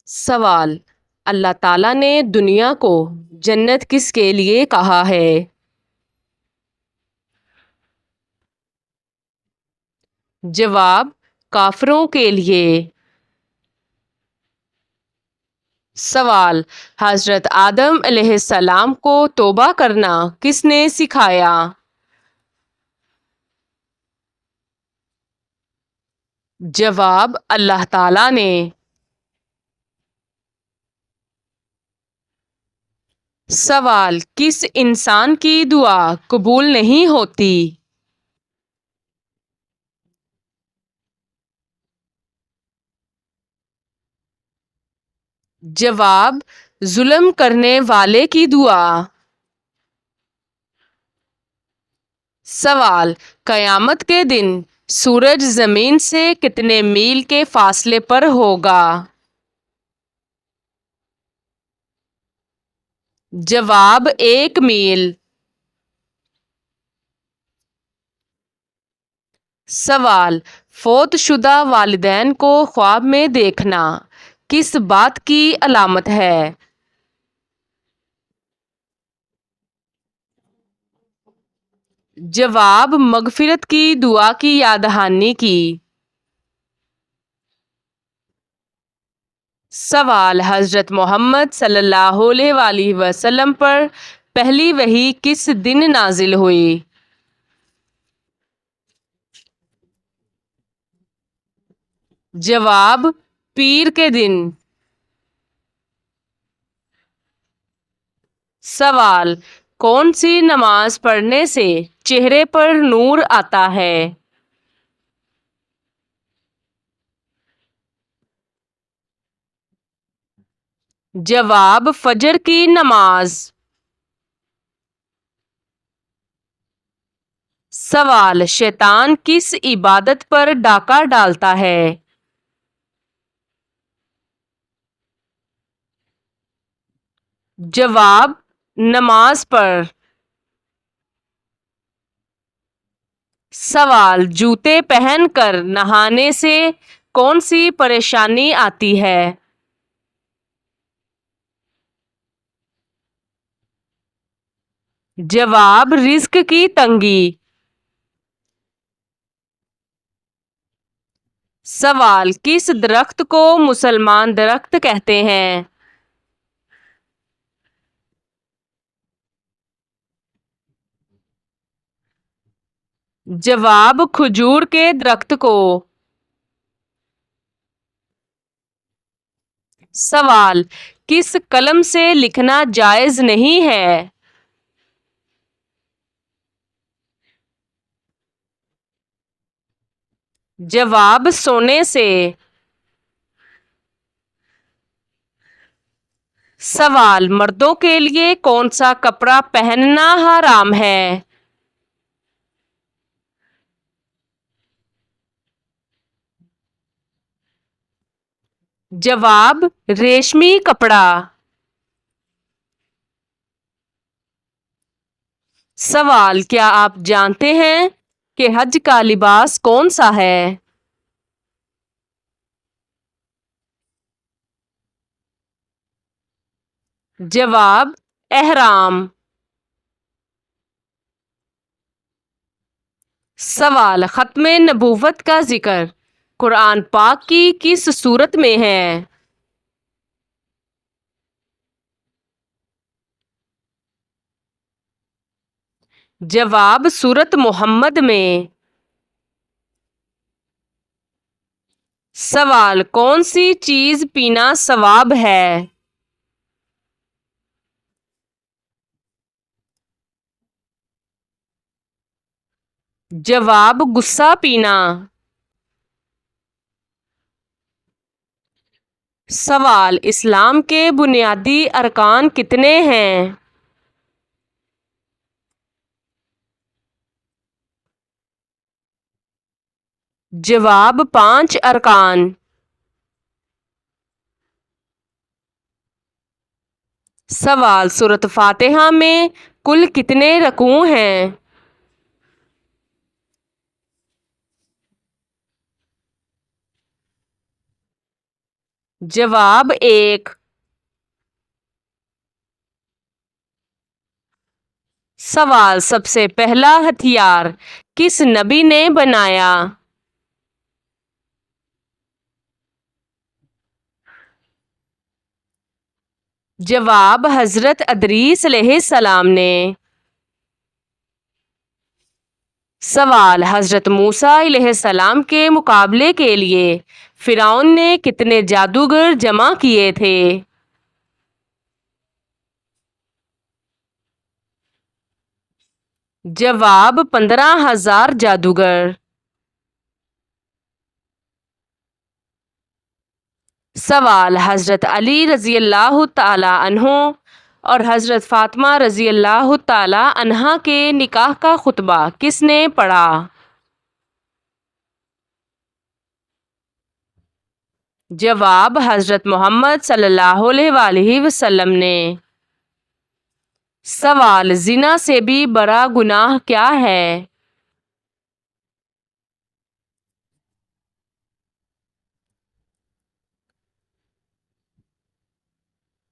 سوال: اللہ تعالیٰ نے دنیا کو جنت کس کے لیے کہا ہے؟ جواب: کافروں کے لیے۔ سوال: حضرت آدم علیہ السلام کو توبہ کرنا کس نے سکھایا؟ جواب: اللہ تعالیٰ نے۔ سوال: کس انسان کی دعا قبول نہیں ہوتی؟ جواب: ظلم کرنے والے کی دعا۔ سوال: قیامت کے دن سورج زمین سے کتنے میل کے فاصلے پر ہوگا؟ جواب: 1 میل۔ سوال: فوت شدہ والدین کو خواب میں دیکھنا کس بات کی علامت ہے؟ جواب: مغفرت کی دعا کی یاد دہانی کی۔ سوال: حضرت محمد صلی اللہ علیہ وآلہ وسلم پر پہلی وحی کس دن نازل ہوئی؟ جواب: پیر کے دن۔ سوال: کون سی نماز پڑھنے سے چہرے پر نور آتا ہے؟ جواب: فجر کی نماز۔ سوال: شیطان کس عبادت پر ڈاکہ ڈالتا ہے؟ جواب: نماز پر۔ سوال: جوتے پہن کر نہانے سے کون سی پریشانی آتی ہے؟ جواب: رزق کی تنگی۔ سوال: کس درخت کو مسلمان درخت کہتے ہیں؟ جواب: کھجور کے درخت کو۔ سوال: کس قلم سے لکھنا جائز نہیں ہے؟ جواب: سونے سے۔ سوال: مردوں کے لیے کون سا کپڑا پہننا حرام ہے؟ جواب: ریشمی کپڑا۔ سوال: کیا آپ جانتے ہیں کہ حج کا لباس کون سا ہے؟ جواب: احرام۔ سوال: ختم نبوت کا ذکر قرآن پاک کی کس سورت میں ہے؟ جواب: سورت محمد میں۔ سوال: کون سی چیز پینا ثواب ہے؟ جواب: غصہ پینا۔ سوال: اسلام کے بنیادی ارکان کتنے ہیں؟ جواب: 5 ارکان۔ سوال: سورۃ فاتحہ میں کل کتنے رکوع ہیں؟ جواب ایک۔ سوال، سب سے پہلا ہتھیار کس نبی نے بنایا؟ جواب حضرت ادریس علیہ السلام نے۔ سوال، حضرت موسیٰ علیہ السلام کے مقابلے کے لیے فرعون نے کتنے جادوگر جمع کیے تھے؟ جواب 15,000 جادوگر۔ سوال، حضرت علی رضی اللہ تعالی عنہ اور حضرت فاطمہ رضی اللہ تعالی عنہا کے نکاح کا خطبہ کس نے پڑھا؟ جواب حضرت محمد صلی اللہ علیہ وآلہ وسلم نے۔ سوال، زنا سے بھی بڑا گناہ کیا ہے؟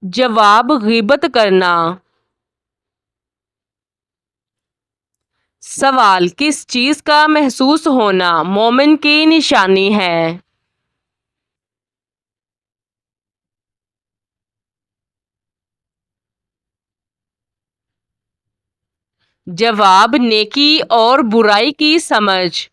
جواب غیبت کرنا۔ سوال، کس چیز کا محسوس ہونا مومن کی نشانی ہے؟ جواب نیکی اور برائی کی سمجھ۔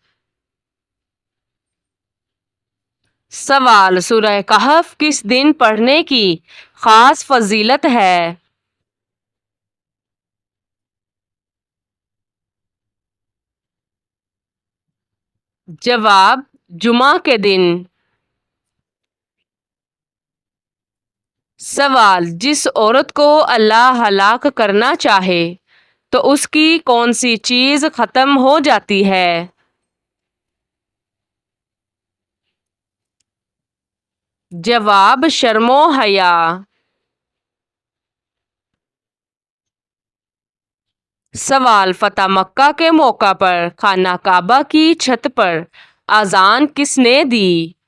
سوال، سورہ کہف کس دن پڑھنے کی خاص فضیلت ہے؟ جواب جمعہ کے دن۔ سوال، جس عورت کو اللہ ہلاک کرنا چاہے تو اس کی کون سی چیز ختم ہو جاتی ہے؟ جواب شرم و حیا۔ سوال، فتح مکہ کے موقع پر خانہ کعبہ کی چھت پر اذان کس نے دی؟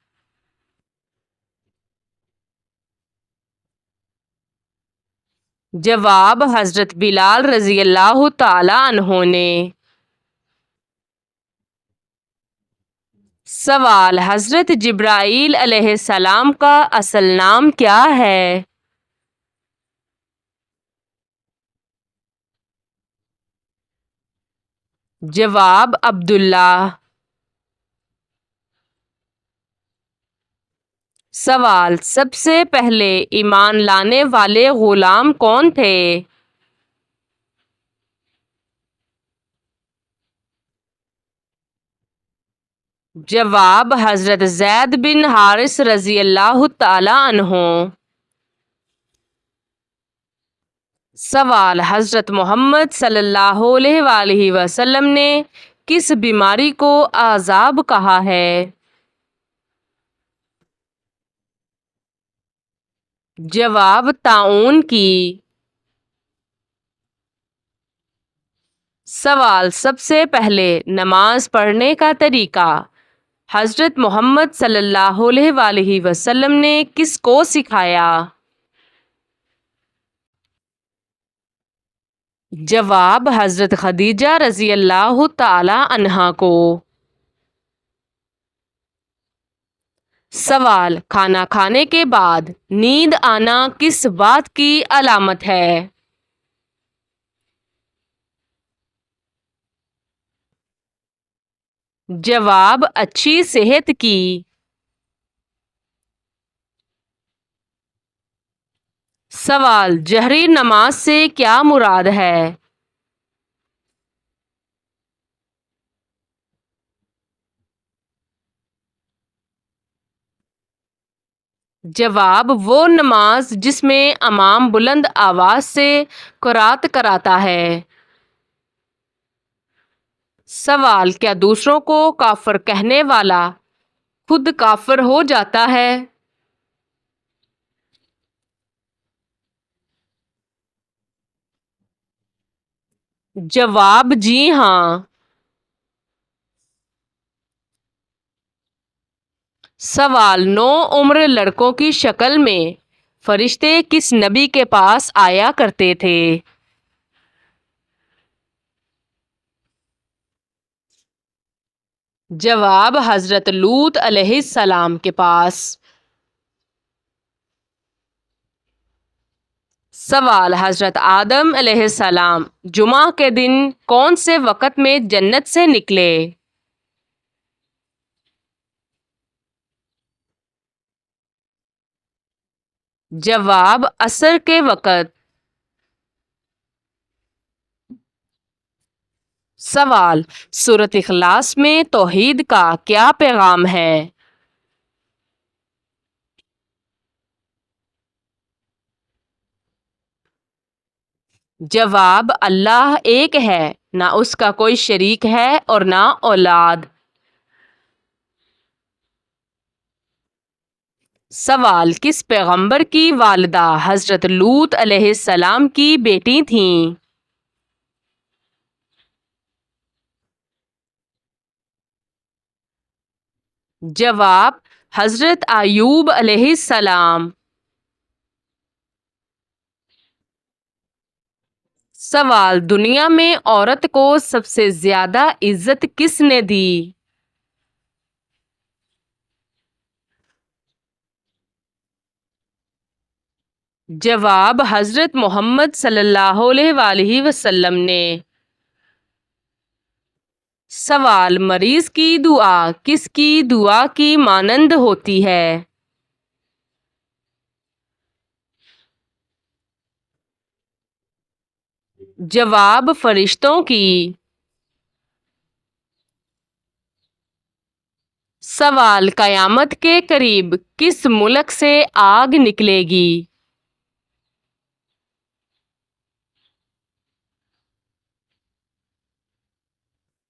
جواب حضرت بلال رضی اللہ تعالی عنہ نے۔ سوال، حضرت جبرائیل علیہ السلام کا اصل نام کیا ہے؟ جواب عبداللہ۔ سوال، سب سے پہلے ایمان لانے والے غلام کون تھے؟ جواب حضرت زید بن حارث رضی اللہ تعالی عنہ۔ سوال، حضرت محمد صلی اللہ علیہ وآلہ وسلم نے کس بیماری کو عذاب کہا ہے؟ جواب طاعون کی۔ سوال، سب سے پہلے نماز پڑھنے کا طریقہ حضرت محمد صلی اللہ علیہ وآلہ وسلم نے کس کو سکھایا؟ جواب حضرت خدیجہ رضی اللہ تعالی عنہا کو۔ سوال، کھانا کھانے کے بعد نیند آنا کس بات کی علامت ہے؟ جواب اچھی صحت کی۔ سوال، جہری نماز سے کیا مراد ہے؟ جواب وہ نماز جس میں امام بلند آواز سے قرات کراتا ہے۔ سوال، کیا دوسروں کو کافر کہنے والا خود کافر ہو جاتا ہے؟ جواب جی ہاں۔ سوال، نو عمر لڑکوں کی شکل میں فرشتے کس نبی کے پاس آیا کرتے تھے؟ جواب، حضرت لوط علیہ السلام کے پاس۔ سوال، حضرت آدم علیہ السلام جمعہ کے دن کون سے وقت میں جنت سے نکلے؟ جواب، عصر کے وقت۔ سوال، سورۃ اخلاص میں توحید کا کیا پیغام ہے؟ جواب، اللہ ایک ہے، نہ اس کا کوئی شریک ہے اور نہ اولاد۔ سوال، کس پیغمبر کی والدہ حضرت لوط علیہ السلام کی بیٹی تھیں؟ جواب، حضرت ایوب علیہ السلام۔ سوال، دنیا میں عورت کو سب سے زیادہ عزت کس نے دی؟ جواب، حضرت محمد صلی اللہ علیہ وآلہ وسلم نے۔ سوال، مریض کی دعا کس کی دعا کی مانند ہوتی ہے؟ جواب، فرشتوں کی۔ سوال، قیامت کے قریب کس ملک سے آگ نکلے گی؟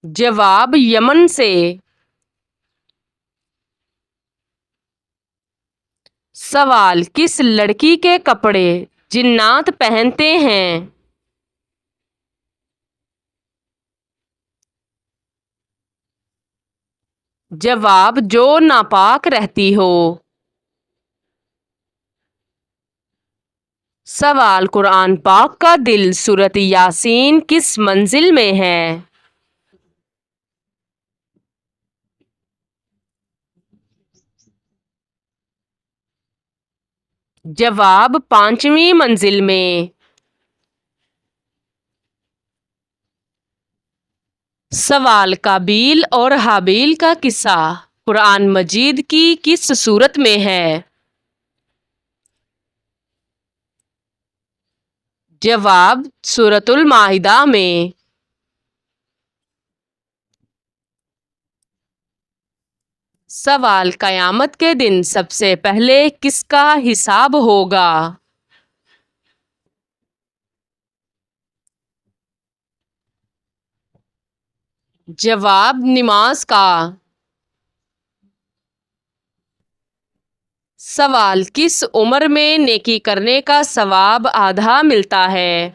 جواب، یمن سے۔ سوال، کس لڑکی کے کپڑے جنات پہنتے ہیں؟ جواب، جو ناپاک رہتی ہو۔ سوال، قرآن پاک کا دل سورۃ یاسین کس منزل میں ہے؟ جواب، 5ویں منزل میں۔ سوال، قابیل اور حابیل کا قصہ قرآن مجید کی کس سورت میں ہے؟ جواب، سورۃ المائدہ میں۔ سوال، قیامت کے دن سب سے پہلے کس کا حساب ہوگا؟ جواب، نماز کا۔ سوال، کس عمر میں نیکی کرنے کا ثواب آدھا ملتا ہے؟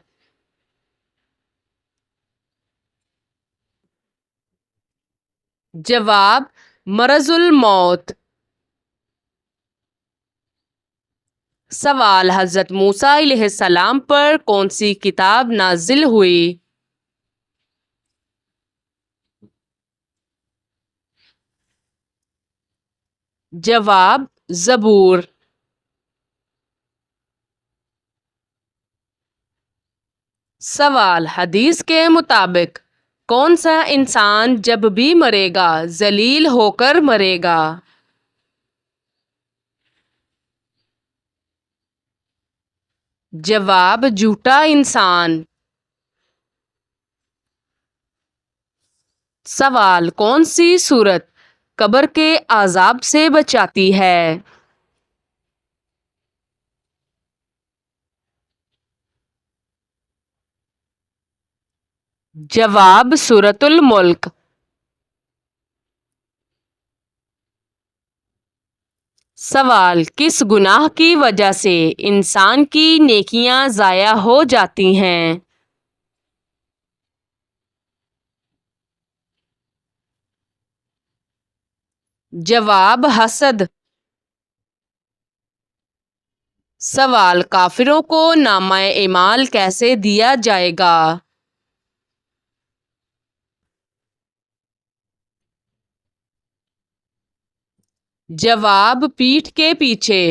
جواب، مرض الموت۔ سوال، حضرت موسیٰ علیہ السلام پر کون سی کتاب نازل ہوئی؟ جواب، زبور۔ سوال، حدیث کے مطابق کون سا انسان جب بھی مرے گا ذلیل ہو کر مرے گا؟ جواب، جھوٹا انسان۔ سوال، کون سی سورت قبر کے عذاب سے بچاتی ہے؟ جواب، سورۃ الملک۔ سوال، کس گناہ کی وجہ سے انسان کی نیکیاں ضائع ہو جاتی ہیں؟ جواب حسد. سوال کافروں کو نامہ اعمال کیسے دیا جائے گا؟ جواب پیٹھ کے پیچھے.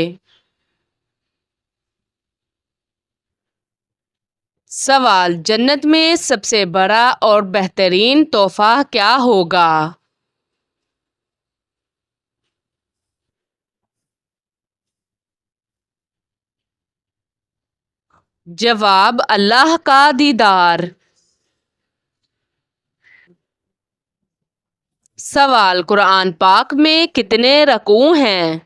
سوال جنت میں سب سے بڑا اور بہترین تحفہ کیا ہوگا؟ جواب اللہ کا دیدار. سوال قرآن پاک میں کتنے رکوع ہیں؟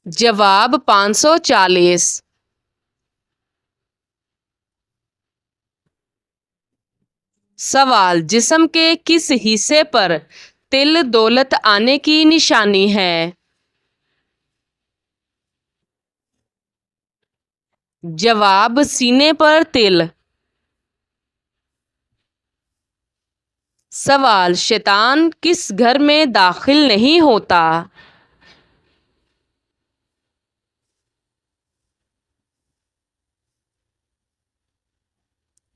جواب 540. سوال جسم کے کس حصے پر تل دولت آنے کی نشانی ہے؟ جواب سینے پر تل. سوال شیطان کس گھر میں داخل نہیں ہوتا؟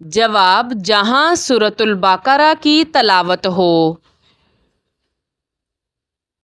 جواب جہاں سورۃ البقرہ کی تلاوت ہو.